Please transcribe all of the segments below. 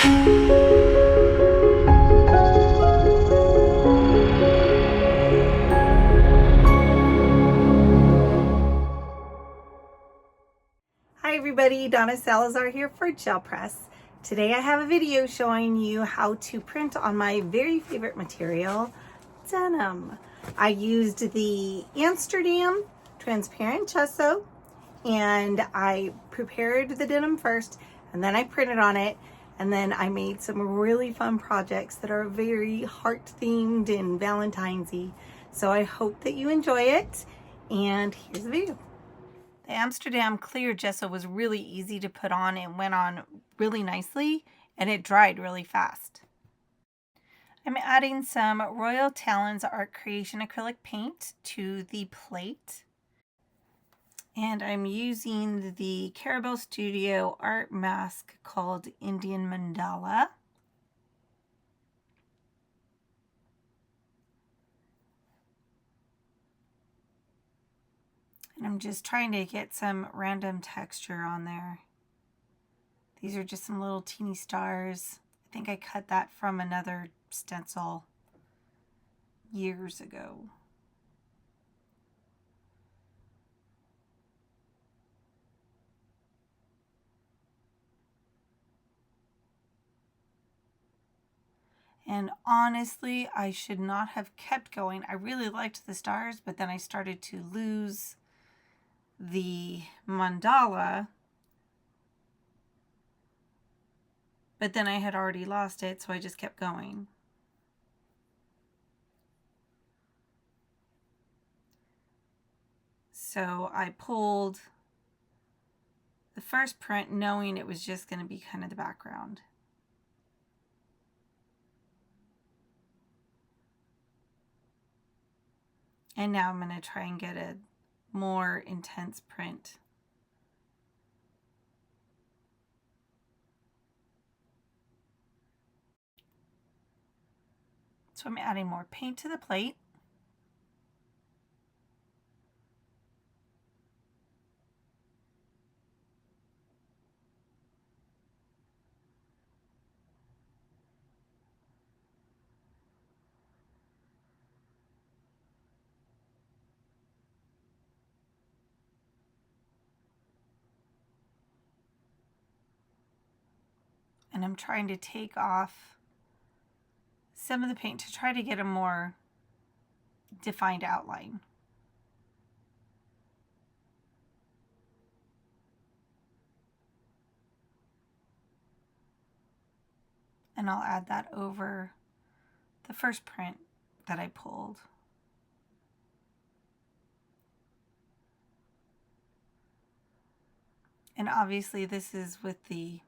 Hi everybody, Donna Salazar here for Gel Press. Today I have a video showing you how to print on my very favorite material, denim. I used the Amsterdam transparent gesso and I prepared the denim first and then I printed on it, and then I made some really fun projects that are very heart themed and Valentine's-y. So I hope that you enjoy it, and here's the video. The Amsterdam clear gesso was really easy to put on. It went on really nicely and it dried really fast. I'm adding some Royal Talens Art Creation acrylic paint to the plate. And I'm using the Carabelle Studio art mask called Indian Mandala. And I'm just trying to get some random texture on there. These are just some little teeny stars. I think I cut that from another stencil years ago. And honestly, I should not have kept going. I really liked the stars, but then I started to lose the mandala. But then I had already lost it, so I just kept going. So I pulled the first print knowing it was just going to be kind of the background. And now I'm going to try and get a more intense print. So I'm adding more paint to the plate. And I'm trying to take off some of the paint to try to get a more defined outline. And I'll add that over the first print that I pulled. And obviously this is with the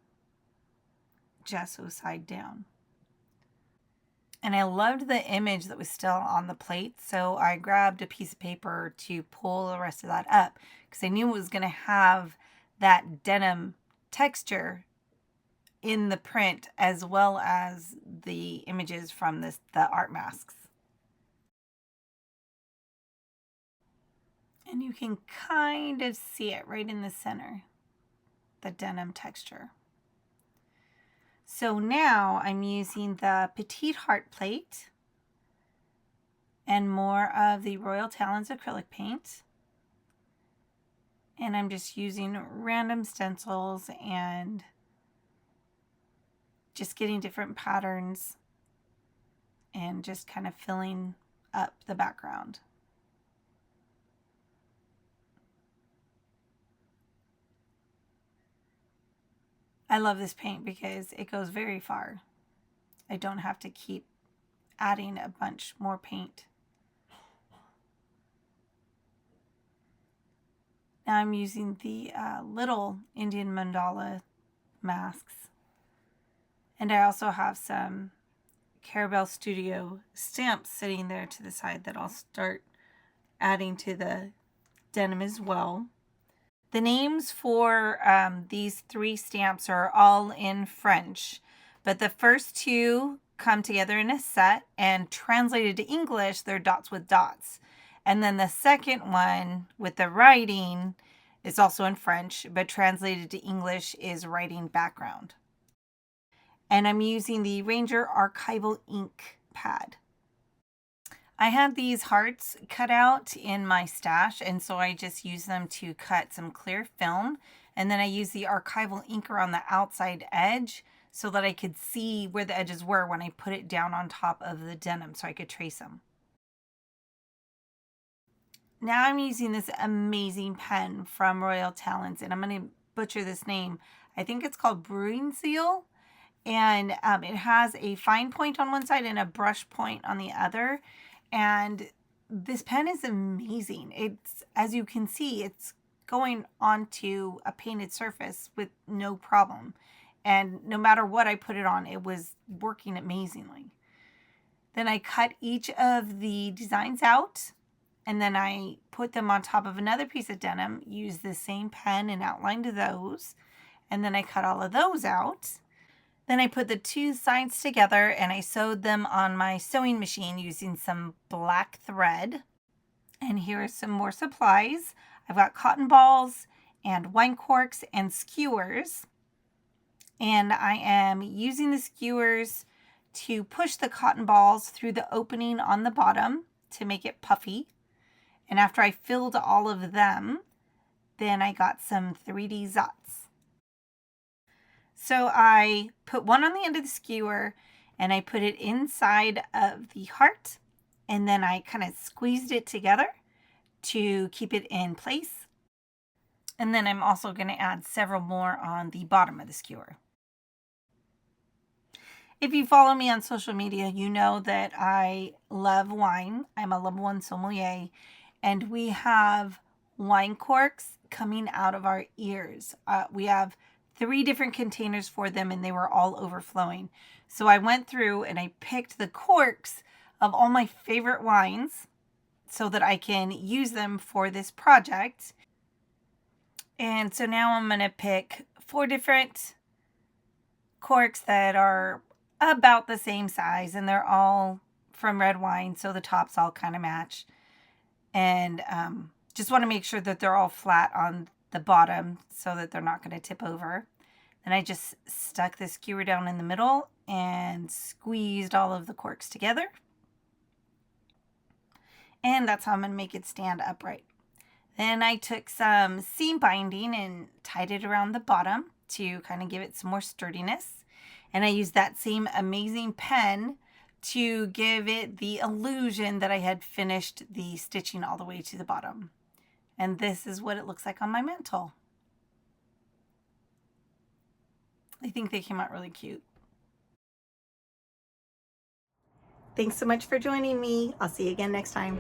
gesso side down. And I loved the image that was still on the plate, so I grabbed a piece of paper to pull the rest of that up because I knew it was going to have that denim texture in the print as well as the images from the art masks. And you can kind of see it right in the center, the denim texture. So now I'm using the Petite Heart plate and more of the Royal Talens acrylic paint. And I'm just using random stencils and just getting different patterns and just kind of filling up the background. I love this paint because it goes very far. I don't have to keep adding a bunch more paint. Now I'm using the little Indian mandala masks. And I also have some Carabelle Studio stamps sitting there to the side that I'll start adding to the denim as well. The names for these three stamps are all in French, but the first two come together in a set, and translated to English, they're dots with dots. And then the second one with the writing is also in French, but translated to English is writing background. and I'm using the Ranger Archival Ink pad. I had these hearts cut out in my stash, and so I just used them to cut some clear film, and then I used the archival ink around the outside edge so that I could see where the edges were when I put it down on top of the denim so I could trace them. Now I'm using this amazing pen from Royal Talens, and I'm going to butcher this name. I think it's called bruynzeel, and it has a fine point on one side and a brush point on the other. And this pen is amazing. It's, as you can see, it's going onto a painted surface with no problem. And no matter what I put it on, it was working amazingly. Then I cut each of the designs out, and then I put them on top of another piece of denim, used the same pen and outlined those, and then I cut all of those out. Then I put the two sides together and I sewed them on my sewing machine using some black thread. And here are some more supplies. I've got cotton balls and wine corks and skewers. And I am using the skewers to push the cotton balls through the opening on the bottom to make it puffy. And after I filled all of them, then I got some 3D Zots. So I put one on the end of the skewer and I put it inside of the heart, and then I kind of squeezed it together to keep it in place. And then I'm also going to add several more on the bottom of the skewer. If you follow me on social media, you know that I love wine. I'm a level 1 sommelier, and we have wine corks coming out of our ears. We have 3 different containers for them, and they were all overflowing. So I went through and I picked the corks of all my favorite wines so that I can use them for this project. And so now I'm going to pick 4 different corks that are about the same size, and they're all from red wine, so the tops all kind of match. And just want to make sure that they're all flat on the bottom so that they're not going to tip over. Then I just stuck the skewer down in the middle and squeezed all of the corks together. And that's how I'm going to make it stand upright. Then I took some seam binding and tied it around the bottom to kind of give it some more sturdiness. And I used that same amazing pen to give it the illusion that I had finished the stitching all the way to the bottom. And this is what it looks like on my mantle. I think they came out really cute. Thanks so much for joining me. I'll see you again next time.